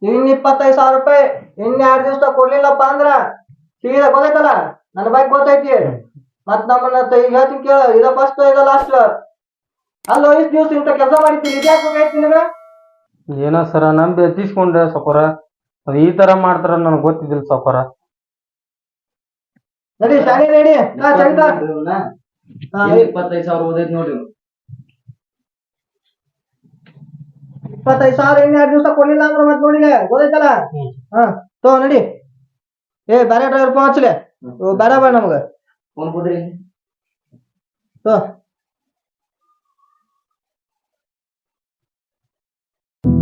ಇನ್ 25,000 ರೂಪಾಯಿ ಇನ್ 2 ದಿವಸ ಕೊಡ್ಲಿಲ್ಲಪ್ಪ ಅಂದ್ರ ಸೀದಾ ಗೊತ್ತೈತಲ್ಲ ನನ್ನ ಬೈಕ್ ಗೊತ್ತೈತಿ ಮತ್ ನಮ್ಮನ್ನ ಈಗ ಹೇಳ್ತೀನಿ ಕೇಳ ಇದ ಫಸ್ಟ್ ಇದ ಲಾಸ್ಟ್ ಅಲ್ಲೋ ಇಷ್ಟು ದಿವಸ ಇಂತ ಕೆಲಸ ಮಾಡಿದ್ದೀನಿ ಇದ್ಯಾಕೆ ಬೇಕಾಯ್ತು ನಿನಗ ಏನೋ ಸರ ನಂಬಿ ಎತ್ತಿಸ್ಕೊಂಡೆ ಸೌಕರ ಅದು ಈ ತರ ಮಾಡ್ತಾರ ನನಗೆ ಗೊತ್ತಿದ್ದಿಲ್ಲ ಸೌಕರ ನಡಿ ಶಾಲೆ ನಡಿ ಹಾ ಚಂದ 25,000 ಓದೈತಿ ನೋಡ್ರಿ 25,000 ಇನ್ 2 ದಿವಸ ಕೊಡ್ಲಿಲ್ಲ ಅಂದ್ರ ಮತ್ ನೋಡಿಲೆ ಗೊತ್ತೈತಲ್ಲ ಹಾ ತೋ ನಡಿ ಏ ಬೇರೆ ಡ್ರೈವರ್ ಫೋನ್ ಹಚ್ಚಲೆ ಬೇಡ ಬೇಡ ನಮಗ ಫೋನ್ ಕೊಡ್ರಿ ತೋ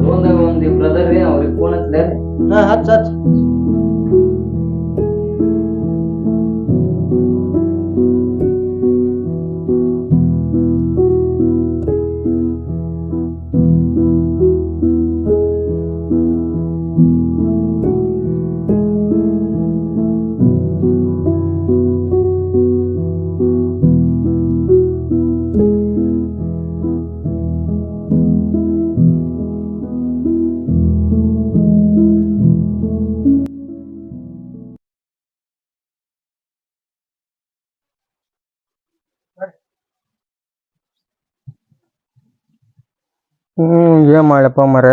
ಒಂದು ಬ್ರದರ್ ರೀ ಅವ್ರಿಗೆ ಫೋನ್ ಹಚ್ಚಲೇ ಹಾ ಹಚ್ ಹಚ್ ಏನ್ ಮಾಡ್ಲಪ್ಪ ಮರ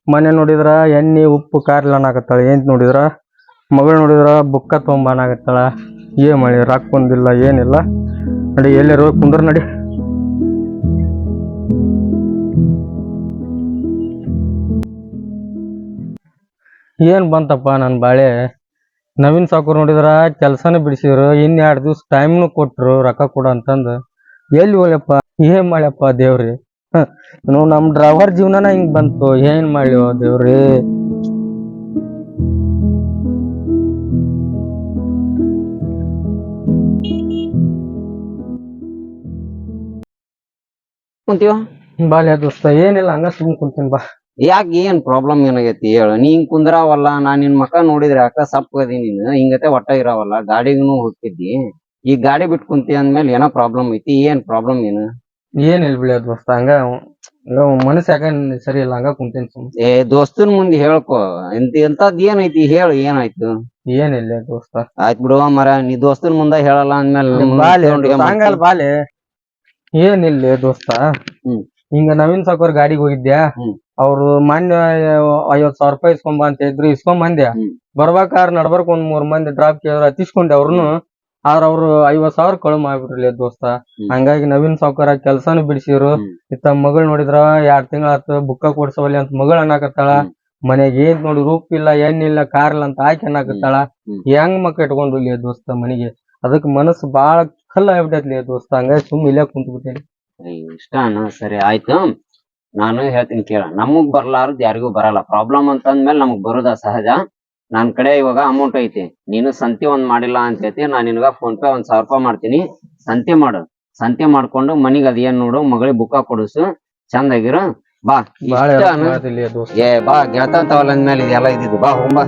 ಮನೆ ನೋಡಿದ್ರ ಎಣ್ಣೆ ಉಪ್ಪು ಕಾರ್ಲ ಅನ್ನಕತ್ತಾಳ ಏನ್ ನೋಡಿದ್ರ ಮಗಳು ನೋಡಿದ್ರ ಬುಕ್ಕ ತೊಗೊಂಬ ಅನ್ನಕತ್ತಾಳ ಏನ್ ಮಾಡಿ ರಾಕ್ ಬಂದಿಲ್ಲ ಏನಿಲ್ಲ ನಡಿ ಎಲ್ಲಾರು ಕುಂದ್ರ ನಡಿ ಏನ್ ಬಂತಪ್ಪ ನನ್ ಬಾಳೆ ನವೀನ್ ಸಾಕುರ್ ನೋಡಿದ್ರ ಕೆಲ್ಸನ ಬಿಡಿಸಿದ್ರು ಇನ್ 2 ದಿವ್ಸ ಟೈಮ್ನು ಕೊಟ್ರು ರೊಕ್ಕ ಕೊಡು ಅಂತಂದು ಎಲ್ಲಿ ಹೋಗ್ಯಪ್ಪ ಏನ್ ಮಾಡ್ಯಪ್ಪ ದೇವ್ರಿ ನಮ್ ಡ್ರೈವರ್ ಜೀವನನ ಹಿಂಗ್ ಬಂತು ಏನ್ ಮಾಡ್ಲಿ ದೇವ್ರಿ ಕುಂತೀವ ಬಾಲ್ಯ ದೋಸ್ತ ಏನಿಲ್ಲ ಹಂಗ ಸುಮ್ ಕುಂತೀನಿ ಬಾ ಯಾಕೆ ಏನ್ ಪ್ರಾಬ್ಲಮ್ ಏನಾಗೈತಿ ಹೇಳು ನೀ ಹಿಂಗ್ ಕುಂದ್ರಾವಲ್ಲ ನಾನ್ ನಿನ್ ಮಕ್ಕ ನೋಡಿದ್ರೆ ಯಾಕ ಸಪ್ಪದಿ ನೀನು ಹಿಂಗತೆ ಒಟ್ಟ ಇರಾವಲ್ಲ ಗಾಡಿಗೂ ಹೋಗ್ತಿದ್ದಿ ಈ ಗಾಡಿ ಬಿಟ್ಟು ಕುಂತಿ ಅಂದ್ಮೇಲೆ ಏನೋ ಪ್ರಾಬ್ಲಮ್ ಐತಿ ಏನ್ ಪ್ರಾಬ್ಲಮ್ ಏನು ಏನಿಲ್ಲ ಬಿಳಿಯ ದೋಸ್ತ ಹಂಗ ಮನಸ್ಸು ಯಾಕ ಸರಿ ಇಲ್ಲ ಹಂಗ ಕುಂತೀನಿ ಸುಮ್ ಏ ದೋಸ್ತನ್ ಮುಂದೆ ಹೇಳ್ಕೊ ಎಂತದ್ ಏನೈತಿ ಹೇಳು ಏನಾಯ್ತು ಏನಿಲ್ಲ ದೋಸ್ತ ಆಯ್ತ್ ಬಿಡುವ ಮರ ನೀ ದೋಸ್ತನ್ ಮುಂದ ಹೇಳಲ್ಲ ಬಾಲೆ ಅಂದ್ಮೇಲೆ ಬಾಲೆ ಏನಿಲ್ಲ ದೋಸ್ತ ಹಿಂಗ ನವೀನ್ ಸಾಕೋರ್ ಗಾಡಿಗೆ ಹೋಗಿದ್ಯಾ ಅವ್ರು ಮಾನ್ಯ 50,000 ರೂಪಾಯಿ ಇಸ್ಕೊಂಬ ಅಂತ ಇದ್ರು ಇಸ್ಕೊಂಡ್ ಬಂದ್ಯಾ ಬರ್ಬೇಕಾರ್ ನಡ್ಬರ್ಕ್ 1-3 ಮಂದಿ ಡ್ರಾಪ್ ಕೇಳಿದ್ರ ಹತ್ತಿಸ್ಕೊಂಡೆ ಅವ್ರುನು ಆದ್ರ ಅವ್ರು 50,000 ಕಳು ಮಾಡ್ಬಿಟ್ರಲಿ ದೋಸ್ತ ಹಂಗಾಗಿ ನವೀನ್ ಸಾವ್ಕಾರ ಕೆಲ್ಸಾನು ಬಿಡಿಸಿದ್ರು ಇತ್ತ ಮಗಳ್ ನೋಡಿದ್ರ 2 ತಿಂಗಳ ಆತು ಬುಕ್ಕ ಕೊಡ್ಸವಲ್ಲಿ ಅಂತ ಮಗಳ್ ಅನ್ನಕತ್ತಾಳ ಮನೆಗ್ ಏನ್ ನೋಡಿ ರೂಪ್ ಇಲ್ಲ ಏನಿಲ್ಲ ಕಾರ್ ಇಲ್ಲ ಅಂತ ಆಕಿ ಅನ್ನಕತ್ತಾಳ ಹೆಂಗ್ ಮಕ್ಕ ಇಟ್ಕೊಂಡ್ಲಿ ದೋಸ್ತ ಮನಿಗೆ ಅದಕ್ ಮನಸ್ಸು ಬಾಳ ಕಲ್ಲ ಆಗ್ಬಿಟ್ಟೈತ್ಲಿ ದೋಸ್ತ ಹಂಗಾಗಿ ಸುಮ್ ಇಲ್ಲೇ ಕುಂತ್ಬಿಟ್ಟೇನಿ ಇಷ್ಟಾನ ಸರಿ ಆಯ್ತು ನಾನು ಹೇಳ್ತೀನಿ ಕೇಳ ನಮಗ್ ಬರ್ಲಾರ್ದು ಯಾರಿಗೂ ಬರಲ್ಲ ಪ್ರಾಬ್ಲಮ್ ಅಂತಂದ್ಮೇಲೆ ನಮಗ್ ಬರೋದ ಸಹಜ ನನ್ ಕಡೆ ಇವಾಗ ಅಮೌಂಟ್ ಐತಿ ನೀನು ಸಂತಿ ಒಂದ್ ಮಾಡಿಲ್ಲ ಅಂತ ಹೇಳ್ತಿ ನಾನ್ ನಿನ್ಗ ಫೋನ್ ಪೇ 1,000 ರೂಪಾಯಿ ಮಾಡ್ತೀನಿ ಸಂತಿ ಮಾಡು ಸಂತಿ ಮಾಡ್ಕೊಂಡು ಮನಿಗ್ ಅದ್ ಏನ್ ನೋಡು ಮಗಳಿಗೆ ಬುಕ್ಕ ಕೊಡಿಸು ಚಂದಾಗಿರು ಬಾ ಏ ಬಾ ಗೆಳತಾವಲ್ಲ ಅಂದ್ಮೇಲೆ ಇದೆಲ್ಲ ಇದ್ದಿದ್ದು ಬಾ ಹೋಗ್ಬಾ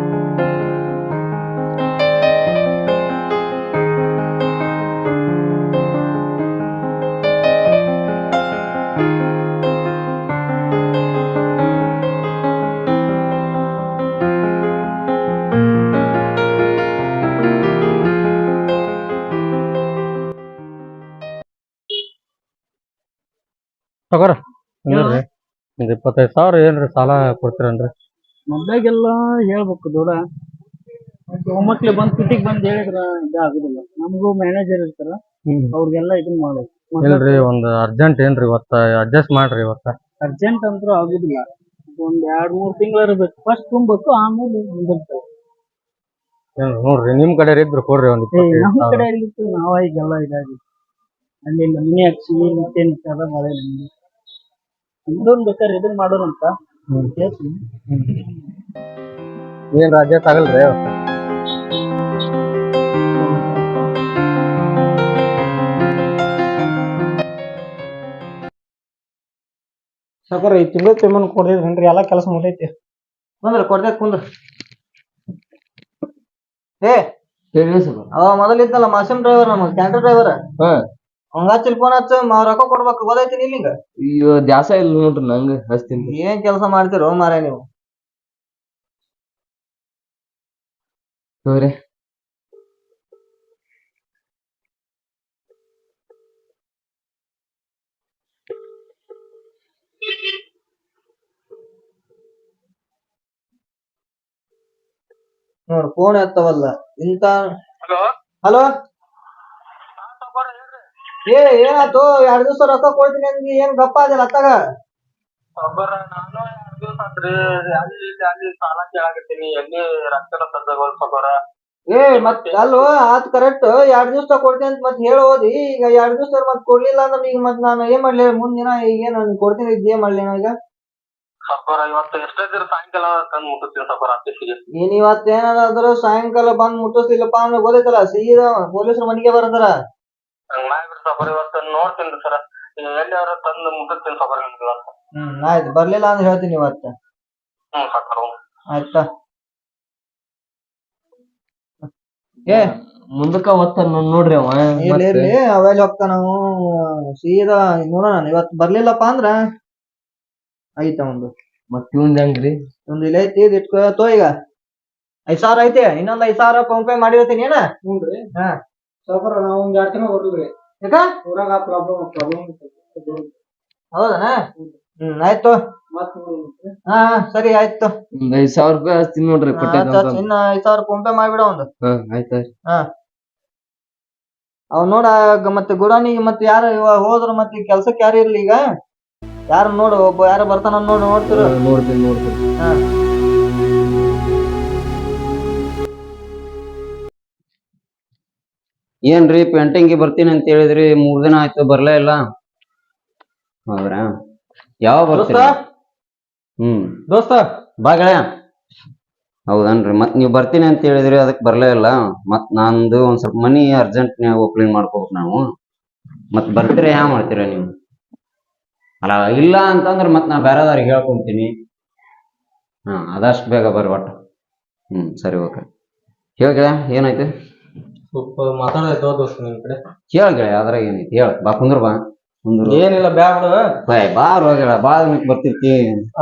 ತಗೋರ ಅಂದ್ರಿ 25,000 ಏನ್ರಿ ಸಾಲ ಕೊಡ್ತೀರನ್ರಿ ಮೊದ್ಲಾಗೆಲ್ಲ ಹೇಳ್ಬೇಕು ದೊಡ್ಡ ಒಮ್ಮಕ್ಲೆ ಬಂದ್ ಸಿಟಿಗ್ ಬಂದ್ ಹೇಳಿದ್ರ ಇದಾಗುದಿಲ್ಲ ನಮಗೂ ಮ್ಯಾನೇಜರ್ ಇರ್ತಾರ ಅವ್ರಿಗೆಲ್ಲ ಇದನ್ ಮಾಡ್ಬೇಕು ಇಲ್ರಿ ಒಂದ್ ಅರ್ಜೆಂಟ್ ಏನ್ರಿ ಇವತ್ತ ಅಡ್ಜಸ್ಟ್ ಮಾಡ್ರಿ ಇವತ್ತ ಅರ್ಜೆಂಟ್ ಅಂತ್ರು ಆಗುದಿಲ್ಲ ಒಂದ್ 2-3 ತಿಂಗಳ ಇರ್ಬೇಕು ಫಸ್ಟ್ ತುಂಬಬೇಕು ಆಮೇಲೆ ನೋಡ್ರಿ ನಿಮ್ ಕಡೆ ಇದ್ರು ಕೊಡ್ರಿ ಒಂದ್ ನಮ್ ಕಡೆ ಎಲ್ಲಿತ್ತು ನಾವ ಈಗೆಲ್ಲ ಇದಾಗಿ ಅಲ್ಲಿ ಮನಿ ಹಚ್ಚಿ ಮತ್ತೇನ್ ಮಳೆ ನಮ್ಗೆ ಇನ್ನೊಂದ್ ಬೇಕಾದ್ರೆ ಇದನ್ ಮಾಡೋರಂತ ಏನ್ ಅಡ್ಜಸ್ಟ್ ಆಗಲ್ರಿ ಸಾಕೋರ ಈ ತಿಂಗಳು ಪೇಮೆಂಟ್ ಕೊಡ್ದಿದ್ರೇನ್ರಿ ಎಲ್ಲಾ ಕೆಲಸ ಮುಗೈತಿ ಕುಂದ್ರ ಕುಂದ್ರ ಏ ಅವ ಮೊದಲ ಇದ್ನಲ್ಲ ಮಾಸಿಮ್ ಡ್ರೈವರ್ ನಮ್ಮ ಕ್ಯಾಂಟರ್ ಡ್ರೈವರ್ ಹಂಗ ಹಚ್ಚಲ್ ಫೋನ್ ಹಚ್ಚ ರೊಕ್ಕ ಕೊಡ್ಬೇಕು ಗೊತ್ತೈತಿ ನಿಂಗ ದ್ಯಾಸ ಇಲ್ಲ ನೋಡ್ರಿ ನಂಗ ಹಚ್ತೀನಿ ಏನ್ ಕೆಲಸ ಮಾಡ್ತಿರೋ ಮಾರಾಯ ನೀವು ತಗೋರಿ. ನೋಡ್ ಫೋನ್ ಎತ್ತವಲ್ಲ ಇಂತ. ಹಲೋ ಏನಾಯ್ತು? 2 ದಿವಸ ರೊಕ್ಕ ಕೊಡ್ತೀನಿ ಅಂದಿ, ಏನ್ ಗಪ್ಪ ಅದಿಲ್ಲ ಅತ್ತಾಗ? ನಾನು 2 ದಿವಸ ಆತ್ರಿ ಅಲ್ಲಿ ಸಾಲ ಕೇಳಾಕತ್ತೀನಿ, ಎಲ್ಲಿ ರೊಕ್ಕದ ತಂದಗೋಲ್ ಮತ್ ಅಲ್ವ ಆತ್ ಕರೆಕ್ಟ್. 2 ದಿವಸ ಕೊಡ್ತೀನಿ ಅಂತ ಮತ್ ಹೇಳ ಹೋದಿ. ಈಗ 2 ದಿವಸ ಮತ್ ಕೊಡ್ಲಿಲ್ಲ ಅಂದ್ರೆ ಈಗ ಮತ್ ನಾನು ಏನ್ ಮಾಡ್ಲಿ? ಮುಂದಿನ ಈಗೇನು ಕೊಡ್ತೀನಿ ಇದ್ ಏನ್ ಮಾಡ್ಲಿ ಈಗ? ಇವತ್ತು ಎಷ್ಟಿದ್ರೆ ಸಾಯಂಕಾಲ ತಂದು ಮುಟ್ಟಿಸ್ತೀನಿ ಆಫೀಸಿಗೆ. ನೀನ್ ಇವತ್ತೇನಾದ್ರು ಸಾಯಂಕಾಲ ಬಂದ್ ಮುಟ್ಟಿಸ್ತಿಲ್ಲಪ್ಪ ಅಂದ್ರೆ ಗೊತ್ತೈತಲ್ಲ, ಸೀದಾ ಪೊಲೀಸರ ಮನೆಗೆ ಬರ್ತಾರ. ಇವತ್ತು ನೋಡ್ತೀನಿ ಸರ್, ಎಲ್ಲಿ ಅವ್ರ ತಂದು ಮುಟ್ಟಿಸ್ತೀನಿ ಇವತ್ತು. ಆಯ್ತು, ಬರ್ಲಿಲ್ಲ ಅಂದ್ರೆ ಹೇಳ್ತೀನಿ ಇವತ್ತ. ಆಯ್ತಾ? ಮುಂದಕ್ಕ ಓದ್ತಾನ ನೋಡ್ರಿ ಅವ. ಇರ್ಲಿ ಅವೆಲ್ಲ ಹೋಗ್ತಾನ ನಾವು ಸೀದಾ ನೋಡೋಣ. ಇವತ್ ಬರ್ಲಿಲ್ಲಪ್ಪ ಅಂದ್ರ ಐತ ಒಂದು. ಮತ್ ಇವಂದ್ ಹೆಂಗ್ರಿ? ಒಂದು ಇಲ್ಲ ಐತಿ, ಇಟ್ಕೋ ತೋ. ಈಗ 5,000 ಐತಿ, ಇನ್ನೊಂದ್ 5,000 ಫೋನ್ ಪೇ ಮಾಡಿರ್ತೀನಿ. ಏನ ಹಾ ಸಾವ್ಕಾರ, ನಾವ್ ಒಂದ್ 2 ದಿನ ಹೊರಡ್ರಿ. ಯಾಕ? ಊರಾಗ ಪ್ರಾಬ್ಲಮ್ ಹೌದನ? ಆಯ್ತು. ಹಾ ಸರಿ ಆಯ್ತು. 5,000 ರೂಪಾಯಿ ಹಚ್ತೀನಿ ನೋಡ್ರಿ. ಇನ್ನ 5,000 ಫೋನ್ ಪೇ ಮಾಡ್ಬಿಡ ಒಂದು. ಆಯ್ತು. ಹಾ ಅವ್ ನೋಡ. ಮತ್ತೆ ಗುಡಾನಿಗೆ ಮತ್ತೆ ಯಾರು ಹೋದ್ರು ಮತ್ತೆ ಕೆಲ್ಸಕ್ಕೆ ಯಾರು ಇರ್ಲಿ ಈಗ. ಯಾರು ನೋಡು, ಒಬ್ಬ ಯಾರು ಬರ್ತಾನ ನೋಡ್ತಿರು. ನೋಡ್ತೀನಿ. ಹಾ ಏನ್ರಿ ಪೇಂಟಿಂಗ್ ಬರ್ತೀನಿ ಅಂತ ಹೇಳಿದ್ರಿ, 3 ದಿನ ಆಯ್ತು ಬರ್ಲೇ ಇಲ್ಲ. ಹೌದ್ರಾ? ಯಾವ ಬರ್ತೀರ? ದೋಸ್ತ ಬಾ ಗೆಳೆಯ. ಹೌದನ್ರಿ, ಮತ್ ನೀವ್ ಬರ್ತೀನಿ ಅಂತ ಹೇಳಿದ್ರಿ, ಅದಕ್ ಬರ್ಲೇ ಇಲ್ಲ. ಮತ್ ನಂದು ಒಂದ್ ಸ್ವಲ್ಪ ಮನಿ ಅರ್ಜೆಂಟ್ ಓಪನಿಂಗ್ ಮಾಡ್ಕೋಬೇಕು ನಾವು. ಮತ್ ಬರ್ತೀರ ಯಾವ ಮಾಡ್ತೀರ ನೀವು? ಅಲ್ಲ ಇಲ್ಲ ಅಂತಂದ್ರ ಮತ್ ನಾ ಬೇರೆದವ್ರಿಗೆ ಹೇಳ್ಕೊಂತೀನಿ. ಆದಷ್ಟು ಬೇಗ ಬರ್ರಿ ಒಟ್ಟು. ಸರಿ, ಓಕೆ. ಹೇಳ ಗೆಳೆಯ, ಏನಾಯ್ತು? ಸ್ವಲ್ಪ ಮಾತಾಡೋದು ದೋಸ್ತ ನಿಮ್ ಕಡೆ. ಕೇಳ ಗೆಳೆಯ, ಅದ್ರಾಗ ಏನೈತಿ ಹೇಳ. ಬಾ ಕುಂದ್ರ, ಬಾ ಕುಂದ್ರ. ಏನಿಲ್ಲ, ಬ್ಯಾಡ ಬಾರ ಹೋಗ್ಯಾಳ, ಬಾಳ ಬರ್ತಿರ್ತಿ.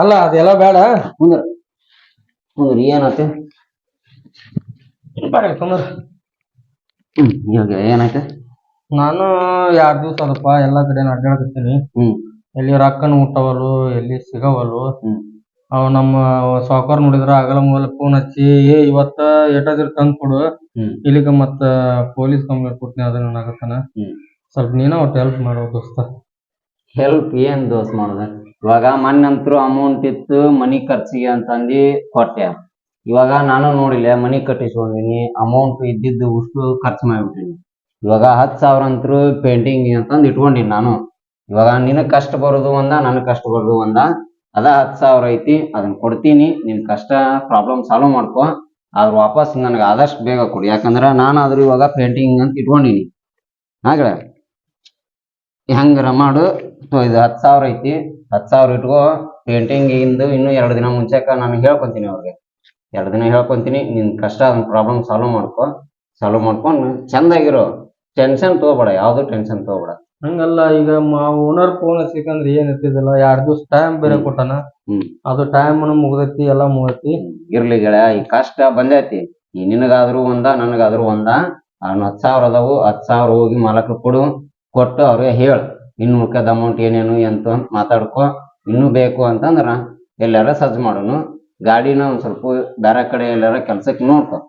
ಅಲ್ಲ ಅದೆಲ್ಲ ಬೇಡ, ಕುಂದ್ರ ಏನಾಯ್ತು? ಕುಂದ್ರ. ಏನಾಯ್ತು? ನಾನು 2 ದಿವಸ ಅದಪ್ಪ ಎಲ್ಲಾ ಕಡೆ ಅಡ್ಡಾಡಕತ್ತೀನಿ. ಎಲ್ಲಿ ರೊಕ್ಕನ ಹುಟ್ಟವಲ್ಲು, ಎಲ್ಲಿ ಸಿಗವಲ್ಲು. ಅವ್ ನಮ್ಮ ಸಾವುಕಾರ ನೋಡಿದ್ರ ಆಗಲ ಮೊದಲ ಫೋನ್ ಹಚ್ಚಿ, ಇವತ್ತ ಎಟಾದಿರ್ ತಂದ್ ಕೊಡು, ಇಲ್ಲಿಗ ಮತ್ತ ಪೊಲೀಸ್ ಕಂಪ್ಲೇಂಟ್ ಕೊಡ್ತೀನಿ ಅದನ್ನ ಆಗತ್ತಾನ. ಸ್ವಲ್ಪ ನೀನ ಒಟ್ಟು ಹೆಲ್ಪ್ ಮಾಡೋ ದೋಸ್ತ. ಹೆಲ್ಪ್ ಏನ್ ದೋಸ್ತ್ ಮಾಡೋದ? ಇವಾಗ ಮನ್ನಂತರು ಅಮೌಂಟ್ ಇತ್ತು ಮನಿ ಖರ್ಚಿಗೆ ಅಂತಂದು ಕೊಟ್ಟೆ. ಇವಾಗ ನಾನು ನೋಡಿಲ್ಲ, ಮನಿ ಕಟ್ಟಿಸ್ಕೊಂಡಿನಿ, ಅಮೌಂಟ್ ಇದ್ದಿದ್ದು ಉಷ್ಟು ಖರ್ಚು ಮಾಡಿಬಿಟ್ಟಿನಿ. ಇವಾಗ 10,000 ಅಂತರು ಪೇಂಟಿಂಗ್ ಅಂತಂದು ಇಟ್ಕೊಂಡಿನಿ ನಾನು. ಇವಾಗ ನಿನಗ್ ಕಷ್ಟ ಬರೋದು ಒಂದ, ನನಗ್ ಕಷ್ಟ ಬರೋದು ಒಂದ. ಅದ 10,000 ಐತಿ, ಅದನ್ನ ಕೊಡ್ತೀನಿ. ನಿನ್ ಕಷ್ಟ ಪ್ರಾಬ್ಲಮ್ ಸಾಲ್ವ್ ಮಾಡ್ಕೊ. ಆದ್ರ ವಾಪಸ್ ನನಗೆ ಆದಷ್ಟು ಬೇಗ ಕೊಡಿ. ಯಾಕಂದ್ರ ನಾನಾದ್ರೂ ಇವಾಗ ಪೇಂಟಿಂಗ್ ಅಂತ ಇಟ್ಕೊಂಡಿನಿ. ಹಾಗೆ ಹೆಂಗಾರ ಮಾಡು. ಇದು 10,000 ಐತಿ, 10,000 ಇಟ್ಕೋ. ಪೇಂಟಿಂಗ್ ಇಂದು ಇನ್ನು 2 ದಿನ ಮುಂಚೆಕ ನಾನು ಹೇಳ್ಕೊಂತೀನಿ ಅವ್ರಿಗೆ. 2 ದಿನ ಹೇಳ್ಕೊಂತೀನಿ. ನಿನ್ ಕಷ್ಟ ಅದನ್ನ ಪ್ರಾಬ್ಲಮ್ ಸಾಲ್ವ್ ಮಾಡ್ಕೊಂಡು ಚಂದಾಗಿರೋ. ಟೆನ್ಷನ್ ತಗೋಬೇಡ, ಯಾವ್ದು ಟೆನ್ಷನ್ ತಗೋಬೇಡ. ಹಂಗಲ್ಲ, ಈಗ ಓನರ್ ಫೋನ್ ಹಚ್ಚಿಕಂದ್ರ ಏನ್ ಇರ್ತಿದಿಲ್ಲ, 2 ದಿವಸ ಟೈಮ್ ಬೇರೆ ಕೊಟ್ಟಾನ. ಅದು ಟೈಮ್ ಮುಗ್ದೈತಿ, ಎಲ್ಲಾ ಮುಗೈತಿ. ಇರ್ಲಿ ಗೆಳೆಯ, ಈ ಕಷ್ಟ ಬಂದೈತಿ. ಈ ನಿನಗಾದ್ರು ಒಂದ, ನನಗಾದ್ರು ಒಂದ. ಅವ್ನ 10,000 ಅದಾವು, 10,000 ಹೋಗಿ ಮಾಲಕ ಕೊಟ್ಟು ಅವ್ರಿಗೆ ಹೇಳ, ಇನ್ನು ಉಳ್ಕದ ಅಮೌಂಟ್ ಏನೇನು ಎಂತ ಅಂತ ಮಾತಾಡ್ಕೊ. ಇನ್ನೂ ಬೇಕು ಅಂತಂದ್ರ ಎಲ್ಲಾರ ಸಜ್ಜು ಮಾಡೋನು. ಗಾಡಿನ ಒಂದ್ ಸ್ವಲ್ಪ ಬೇರೆ ಕಡೆ ಎಲ್ಲಾರ ಕೆಲ್ಸಕ್ಕೆ ನೋಡ್ಕೊ.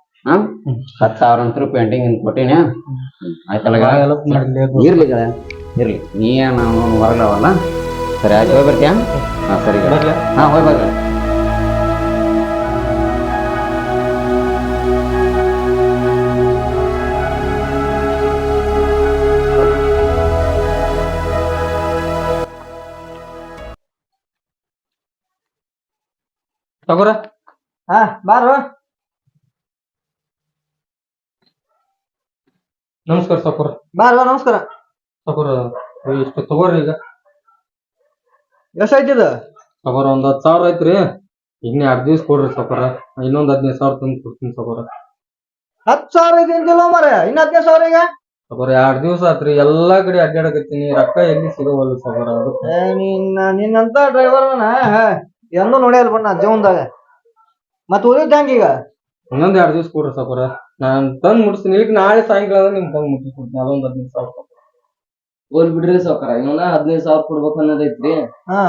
10,000 ಅಂತೂ ಪೇಂಟಿಂಗ್ ಕೊಟ್ಟಿನಿ. ಆಯ್ತಲ್ಲ ಗೆಳೆಯ? ಇರ್ಲಿ ಗೆಳೆಯ, ಇರ್ಲಿ. ನೀ ನಾವು ಹೊರಗವಲ್ಲ. ಸರಿ ಆಯ್ತು, ಹೋಗಿ ಬರ್ತೀಯ? ಸರಿ ಗೆಳೆಯ. ಹೋಗಿ ಬರ್ತೀಯ. ತಗೋರ. ಬಾರೋ. ನಮಸ್ಕಾರ ಸಾಕೋರ. ಬಾರ, ನಮಸ್ಕಾರ ಸಾಕೋರ. ಇಷ್ಟು ತಗೋರಿ. ಈಗ ಎಷ್ಟ ಐತಿದ? ಸಾಕೋರ ಒಂದ್ 10,000 ಐತ್ರಿ. ಇನ್ನ 2 ದಿವಸ ಕೊಡ್ರಿ ಸಾಕೋರ. ಇನ್ನೊಂದ್ 15,000 ತಂದು ಕೊಡ್ತೀನಿ ಸಾಕೋರ. 10,000 ಐತಿ ಅಂತಿಲ್ಲ ಮಾರ, ಇನ್ನ 15,000 ಈಗ? ಸಾಕೋರ 2 ದಿವಸ ಆತ್ರಿ, ಎಲ್ಲಾ ಕಡೆ ಅಡ್ಡಾಡಕತ್ತೀನಿ, ರೊಕ್ಕ ಎಲ್ಲಿ ಸಿಗವಲ್ಲು ಸಾಕೋರ. ನಿನ್ನಂತ ಡ್ರೈವರ್ ಎಂದೂ ನೋಡ್ಯಾರ ಬಣ್ಣ ಜೀವನದಾಗ. ಮತ್ ಉಳಿದ ಹೆಂಗ ಈಗ? ಇನ್ನೊಂದ್ 2 ದಿವ್ಸ ಕೊಡ್ರಿ ಸಾಕೋರ ನಾನ್ ತಂದ್ ಮುಟ್ಟಿಸ್ತೀನಿ ಈಗ ನಾಳೆ ಸಾಯಂಕಾಲ ನಿಮ್ ತಂದ್ ಮುಟ್ಟಿಸ್ಕೊಡ್ತೀನಿ ಅದೊಂದ್ 15,000 ಹೋಲ್ ಬಿಡ್ರಿ ಸಾವ್ಕಾರ ಇನ್ನೊಂದ 15,000 ಕೊಡ್ಬೇಕು ಅನ್ನೋದೈತ್ರಿ ಹಾ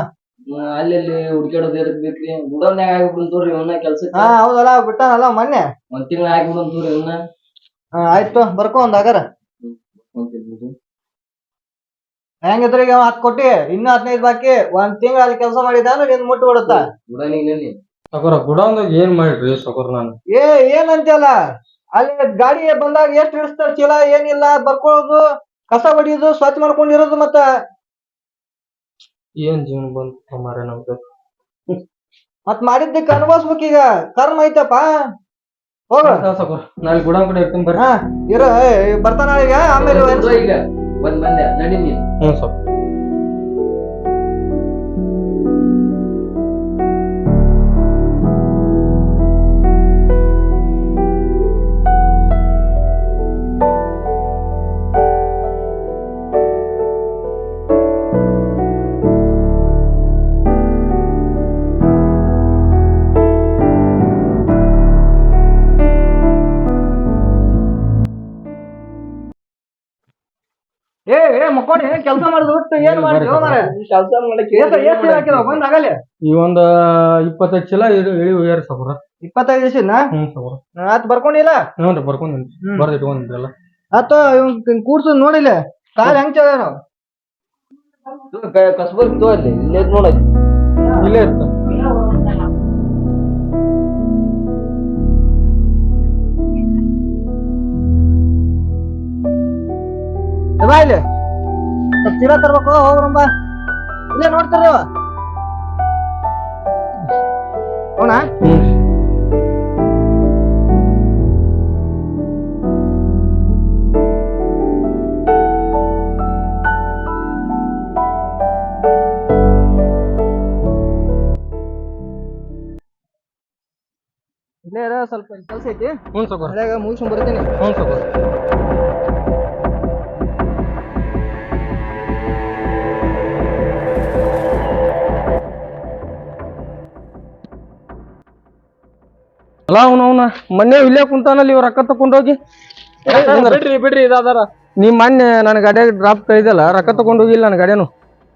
ಅಲ್ಲಿ ಹುಡ್ಕ್ಯಾಡೋದ್ ಎದಕ್ ಬೇಕ್ರಿ ಗುಡೋನ್ಯಾಗ ಆಗ್ಬಿಡ್ತವ್ರಿ ಇವನ್ನ ಕೆಲ್ಸಕ್ಕ ಹಾ ಹೌದಲ್ಲ ಬಿಟ್ಟಾನಲ್ಲ ಮೊನ್ನೆ. ಒಂದ್ ತಿಂಗಳ ಆಗ್ಬಿಡಂತವ್ರಿ ಇವನ್ನ ಆಯ್ತು ಬರ್ಕೊ ಒಂದ್ ಆಗಾರ ಹೆಂಗಿದ್ರಿ ಈಗ 10 ಕೊಟ್ಟಿ ಇನ್ನು 15 ಬಾಕಿ ಒಂದ್ ತಿಂಗಳ ಅಲ್ಲಿ ಕೆಲಸ ಮಾಡಿದ ಅಂದ್ರೆ ನಿನ್ ಮುಟ್ಟಿ ಬಿಡುತ್ತ. ಗುಡಾನಿನಲ್ಲಿ ಸಾಕೋರ ಗುಡಾನ್ದಾಗ ಏನ್ ಮಾಡಿರಿ ಸಾಕೋರ್ ನಾನು ಏನಂತಲ್ಲ ಅಲ್ಲಿ ಗಾಡಿ ಬಂದಾಗ ಎಷ್ಟ್ ಇಳಿಸ್ತಾರ ಚೀಲ ಏನಿಲ್ಲ ಬರ್ಕೊಳ್ಳೋದು ಕಸ ಹೊಡಿಯೋದು ಸ್ವಚ್ಛ ಮಾಡ್ಕೊಂಡಿರೋದು ಮತ್ತ ಏನ್ ಜೀವನ ಬಂತು ಮಾರ ನಮ್ದು ಮತ್ ಮಾಡಿದ್ದಕ್ಕೆ ಅನುಭವಿಸ್ಬೇಕೀಗ ಕರ್ಮ ಐತಪ್ಪ ಹೋಗ. ಸಾಕೋರ್ ನಾಳೆ ಗುಡಾನ್ ಕಡೆ ಇರ್ತೀನಿ ಬರ್ರಿ. ಹಾ ಇರೋ ಬರ್ತಾನ ಈಗ ಆಮೇಲೆ ಈಗ ಒಂದ್ ಮಂದೆ ನಡಿ ನೀನ್ ಸಾಕೋರ್ ಮಕ್ಕೋಣಿ ಕೆಲಸ ಮಾಡುದು ಬಿಟ್ಟು ಏನ್ ಮಾಡ್ತೀವಿ ಮಾರ ಕೆಲ್ಸ ಮಾಡಕ್ಕೆ ಎಷ್ಟು ಹಾಕಿದ ಬಂದ್ ಆಗಲ್ಲ ಈ ಒಂದ್ 25 ಚೀಲ ಇಳಿ ಹೋಗ್ಯಾರ ಸಾಕೋರ. 25 ದಿವಸ ಸಾಕೋರ ಆತ್ ಬರ್ಕೊಂಡಿಲ್ಲ ಹ್ಞೂ ಬರ್ಕೊಂಡ್ ಬರ್ದು ಇಟ್ಕೊಂಡಿದ್ರಲ್ಲ ಆತ ಇವ್ ಕೂಡ್ಸು ನೋಡಿಲ್ಲ ಕಾಲ್ ಹೆಂಗ್ ಚಲ ನಾವು ಕಸ್ಬರ್ಗ್ ತೋ ಅಲ್ಲಿ ಇಲ್ಲೇ ನೋಡಲ್ಲಿ ಇಲ್ಲೇ ಇತ್ತು ಬಾ ಇಲ್ಲಿ ಚೀಲ ತರ್ಬೇಕು ಹೋಗ್ರಂಬ ಇಲ್ಲೇ ನೋಡ್ತಾರ ಅವನಾ ಇಲ್ಲೇ ಇರೋ ಸ್ವಲ್ಪ ಕೆಲಸ ಐತಿ ಹ್ಞೂ ಸಾಕೋರ್ ಮನ್ಯಾಗ ಮುಗಿಸ್ಕೊಂಡ್ ಬರ್ತೀನಿ. ಹ್ಞೂ ಸಾಕೋರ್ ಅಲ್ಲ ಅವನವನ ಮೊನ್ನೆ ಇಲ್ಲೇ ಕುಂತಾನಲ್ಲಿ ಇವ್ ರೊಕ್ಕ ತಕೊಂಡೋಗಿ ಬಿಡ್ರಿ ಇದಾದಾರ ನೀವ್ ಮೊನ್ನೆ ನನ್ ಗಾಡಿಯಾಗ ಡ್ರಾಪ್ ಕೈದಲ್ಲ ರೊಕ್ಕ ತಕೊಂಡೋಗಿಲ್ಲ ನನ್ ಗಾಡಿಯನ್ನು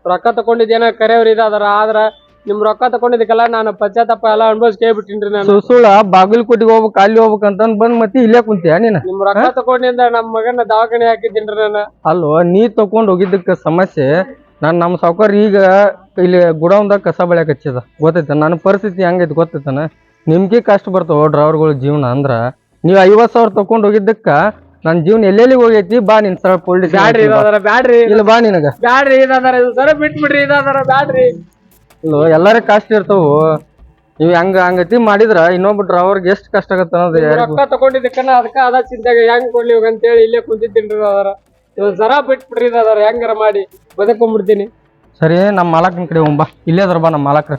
ರೊಕ್ಕ ತಕೊಂಡಿದ್ದೇನ ಕರೆಯವ್ರ ಇದಾದಾರ ಆದ್ರ ನಿಮ್ ರೊಕ್ಕ ತಕೊಂಡಿದ್ದಕ್ಕಲ್ಲ ನಾನು ಪಶ್ಚಾತ್ತಾಪ ಎಲ್ಲ ಅನ್ಭವಿಸ್ ಕೇಳ್ಬಿಟ್ಟಿನ್ರಿ ನಾನು ಸುಳ್ಳ ಬಾಗಲಕೋಟಿಗೆ ಹೋಗ್ಬೇಕು ಅಲ್ಲಿ ಹೋಗ್ಬೇಕು ಅಂತಂದ್ ಬಂದ್ ಮತ್ತೆ ಇಲ್ಲೇ ಕುಂತೀಯ ನೀನ್ ನಿಮ್ ರೊಕ್ಕ ತಕೊಂಡಿಂದ ನಮ್ ಮಗನ ದವಾಖಾನೆ ಹಾಕಿದ್ದೀನ್ರಿ ನಾನು ಅಲ್ವ ನೀ ತಕೊಂಡ್ ಹೋಗಿದ್ದಕ್ಕ ಸಮಸ್ಯೆ ನಮ್ಮ ಸಾವ್ಕಾರ ಈಗ ಇಲ್ಲಿ ಗುಡೌನ್ದಾಗ ಕಸ ಬೆಳ್ಯಾಕ ಹಚ್ಚಿದ ಗೊತ್ತೈತ ನನ್ನ ಪರಿಸ್ಥಿತಿ ಹೆಂಗೈತಿ ಗೊತ್ತೈತನ ನಿಮ್ಗೆ ಕಷ್ಟ ಬರ್ತಾವ ಡ್ರೈವರ್ಗಳ ಜೀವನ ಅಂದ್ರ ನೀವ್ 50,000 ತಕೊಂಡ್ ಹೋಗಿದ್ದಕ್ಕ ನನ್ ಜೀವನ ಎಲ್ಲೆಲ್ಲಿ ಹೋಗೈತಿ ಬಾ ನಿನ್ ಸರ ಪೊಲೀಸ್ ಬ್ಯಾಡ್ರಿ ಇದಾದಾರ ಬ್ಯಾಡ್ರಿ ಇಲ್ಲ ಬಾ ನಿನಗ ಬ್ಯಾಡ್ರಿ ಇದಾದಾರ ಸರ ಬಿಟ್ಬಿಡ್ರಿ ಇದಾದಾರ ಬ್ಯಾಡ್ರಿ ಇಲ್ವ ಎಲ್ಲಾರ ಕಾಸ್ಟ್ ಇರ್ತಾವು ನೀವ್ ಹಂಗತಿ ಮಾಡಿದ್ರ ಇನ್ನೊಬ್ಬ ಡ್ರೈವರ್ಗೆ ಎಷ್ಟ್ ಕಷ್ಟ ಆಗತ್ತ ಅನ್ನೋದು ರೊಕ್ಕ ತಕೊಂಡಿದ್ದಕ್ಕನ ಅದಕ್ಕ ಅದ ಚಿಂತೆಗೆ ಹೆಂಗ್ ಕೊಡ್ಲಿ ಅಂತೇಳಿ ಇಲ್ಲೇ ಕುಂತಿದ್ದೀನ್ರಿ ಇದಾದಾರ ಇವ್ ಸರ ಬಿಟ್ಬಿಡ್ರಿ ಇದಾದಾರ ಹೆಂಗಾರ ಮಾಡಿ ಬದುಕೊಂಡ್ಬಿಡ್ತೀನಿ ಸರಿ ನಮ್ಮ ಮಾಲಕನ ಕಡೆ ಹೋಗ್ಬಾ ಇಲ್ಲೇ ಅದ್ರ ಬಾ ನಮ್ಮ ಮಾಲಕ್ರ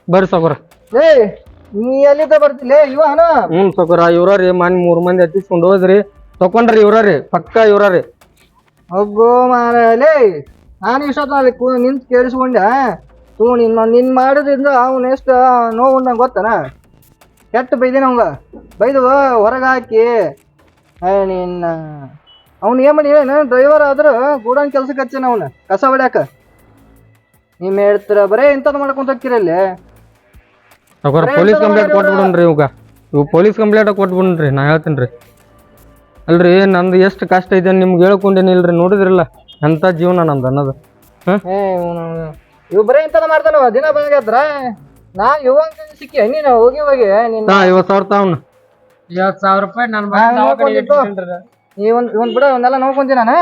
ಬರ್ರಿ ಸಾಕೋರ ಲೇ ನೀ ಎಲ್ಲಿದ್ದ ಬರ್ತಿಲ್ಲ ಇವನ ಸಾಕೋರ ಇವ್ರಿ ಮನ್ 3 ಮಂದಿ ಹತ್ತಿಸ್ಕೊಂಡ್ ಹೋದ್ರಿ ತಕೊಂಡ್ರಿ ಇವ್ರಿ ಪಕ್ಕ ಇವ್ರಿ ಹೋಗೋ ಮಾರಲೇ ನಾನು ಇಷ್ಟೊತ್ತಲ್ಲಿ ನಿಂತ್ ಕೇಳಿಸ್ಕೊಂಡೆ ನಿನ್ ಮಾಡೋದ್ರಿಂದ ಅವ್ನ ಎಷ್ಟು ನೋವು ನಂಗೆ ಗೊತ್ತನ ಕೆಟ್ಟ ಬೈದಿನ ಅವಂಗ ಬೈದು ಹೊರಗೆ ಹಾಕಿ ನಿನ್ನ ಅವ್ನು ಏನ್ ಮಾಡಿ ಹೇಳ ಡ್ರೈವರ್ ಆದ್ರ ಗೂಡನ್ ಕೆಲ್ಸಕ್ಕೆ ಹಚ್ಚೇನ ಅವ್ನ ಕಸ ಹೊಡ್ಯಾಕ ನಿಮ್ ಹೇಳ್ತೀರ ಬರೇ ಇಂಥದ್ದು ಮಾಡ್ಕೊಂತ ಹೋಗ್ತಿರಲ್ಲಿ ಸಾಕೋರ ಪೊಲೀಸ್ ಕಂಪ್ಲೇಂಟ್ ಕೊಟ್ಬಿಡ್ರಿ ಇವ್ ಪೊಲೀಸ್ ಕಂಪ್ಲೇಂಟ್ ಕೊಟ್ಬಿಡ್ರಿ ನಾ ಹೇಳ್ತೀನಿ ಅಲ್ರಿ ನಂದು ಎಷ್ಟು ಕಷ್ಟ ಐತೆ ನಿಮ್ಗೆ ಹೇಳ್ಕೊಂಡೇನಿಲ್ರಿ ನೋಡಿದ್ರಲ್ಲ ಎಂತ ಜೀವನ ನಮ್ದು ಅನ್ನೋದು ಇವ್ ಬರೇ ಇಂಥದ್ದು ಮಾಡ್ತಾನವ ದಿನ ಬೆಳಗ್ಗೆದ್ರ ನಾ ಇವಂಗ ಸಿಕ್ಕಿ ನೀನು ಹೋಗಿ ನಿನ್ನ 50,000 ತಾವ್ನ 50,000 ರೂಪಾಯಿ ಇವನ್ ಬಿಡ ಅವನ್ನೆಲ್ಲ ನೋಡ್ಕೊಂತೀನಿ ನಾನು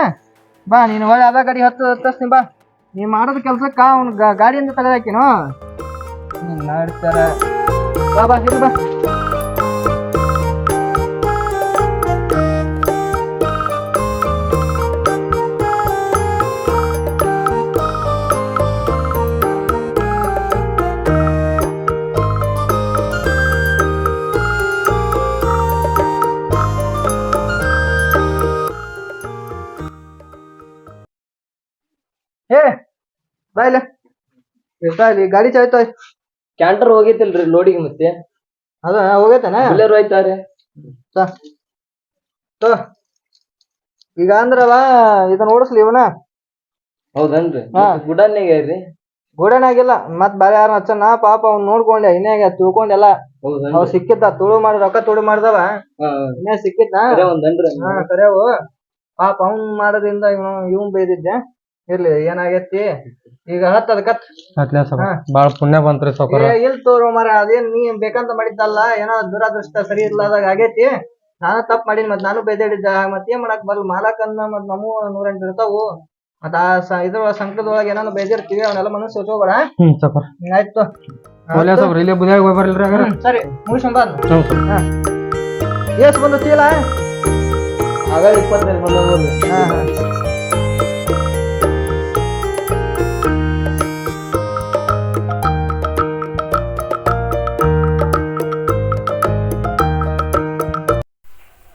ಬಾ ನೀನು ಒಳ್ಳೆ ಅದ ಗಾಡಿ ಹತ್ತಿಸ್ತೀನಿ ಬಾ ನೀ ಮಾಡೋದ್ ಕೆಲ್ಸಕ್ಕ ಅವ್ನ ಗಾಡಿಯಿಂದ ತೆಗೆದಾಕಿನೋ ನಡ್ತಾರ ಬಾ ಬಾ ಇರು ಬಾ ಬಾಯ್ಲೆ ಗಾಡಿ ಚಾಯ್ತೋಯ್ ಕ್ಯಾಂಟರ್ ಹೋಗೈತಿಲ್ರಿ ಲೋಡಿಗೆ ಮತ್ತೆ ಅದ ಹೋಗೈತನ ಬುಲೆರೋ ಐತಾರೆ ಈಗ ಅಂದ್ರವ ಇದನ್ನ ಓಡಿಸ್ಲಿ ಇವನ ಹೌದನ್ರಿ ಹಾ. ಗುಡನ್ಯಾಗ ರೀ ಗೋಡೆನಾಗಿಲ್ಲ ಮತ್ ಬೇರೆ ಯಾರ ಹಚ್ಚನ ಪಾಪ ಅವ್ನ್ ನೋಡ್ಕೊಂಡೆ ಇನ್ನೇಗ ತಿಳ್ಕೊಂಡೆಲ್ಲ ಅವ್ ಸಿಕ್ಕಿದ್ದ ತುಳು ಮಾಡಿ ರೊಕ್ಕ ತುಳು ಮಾಡಿದವ ಇನ್ನೇ ಸಿಕ್ಕಿದ್ದ ಒಂದನ್ರಿ ಹಾ ಕರೆವು ಪಾಪ ಅವ್ನ್ ಮಾಡೋದ್ರಿಂದ ಇವ್ನ್ ಬೈದಿದ್ದೆ ಇರ್ಲಿ ಏನಾಗೈತಿ ಈಗ ಹತ್ತದ ಕತ್ ಅಟ್ಲೇ ಸಾವ್ಕಾರ ಬಾಳ ಪುಣ್ಯ ಬಂತ್ರಿ ಸಾವ್ಕಾರ ಇಲ್ ತೋರು ಮರ ಅದೇನ್ ನೀ ಬೇಕಂತ ಮಾಡಿದ್ದಲ್ಲ ಏನೋ ದುರಾದೃಷ್ಟ ಸರಿ ಇರ್ಲಾದಾಗ ಆಗೈತಿ ನಾನು ತಪ್ಪ ಮಾಡೀನಿ ಮತ್ ನಾನು ಬೈದಾಡಿದ್ದ ಮತ್ ಏನ್ ಮಾಡಕ್ ಬರಲ್ಲ ಮಾಲಕನ್ನ ಮತ್ ನಮೂ 108 ಇರ್ತಾವು ಮತ್ತ ಇದ್ರ ಸಂಕಟದೊಳಗ ಏನಾನ ಬೈದಿರ್ತೀವಿ ಅವನ್ನೆಲ್ಲ ಮನಸ್ಸು ಹೋಗ್ಬೇಡ ಸಾವ್ಕಾರ ಆಯ್ತು ಒಳ್ಳೆ ಸಾವ್ರ ಇಲ್ಲೇ ಬುದ್ಯಾಗ ಹೋಗಿ ಬರ್ಲ್ರಿ ಹಂಗಾರ ಸರಿ ಮುಗಿಸ್ಕೊಂಡ್ ಬಾ ಹ್ಞೂ ಸಾವ್ಕಾರ ಎಷ್ಟ್ ಬಂದು ಚೀಲ ಆಗ 25 ಬಂದವ್ರಿ ಹಾ ಹಾ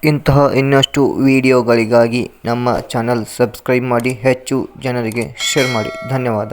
ಇಂತಹ ಇನ್ನಷ್ಟು ವಿಡಿಯೋಗಳಿಗಾಗಿ ನಮ್ಮ ಚಾನಲ್ ಸಬ್ಸ್ಕ್ರೈಬ್ ಮಾಡಿ ಹೆಚ್ಚು ಜನರಿಗೆ ಶೇರ್ ಮಾಡಿ ಧನ್ಯವಾದ.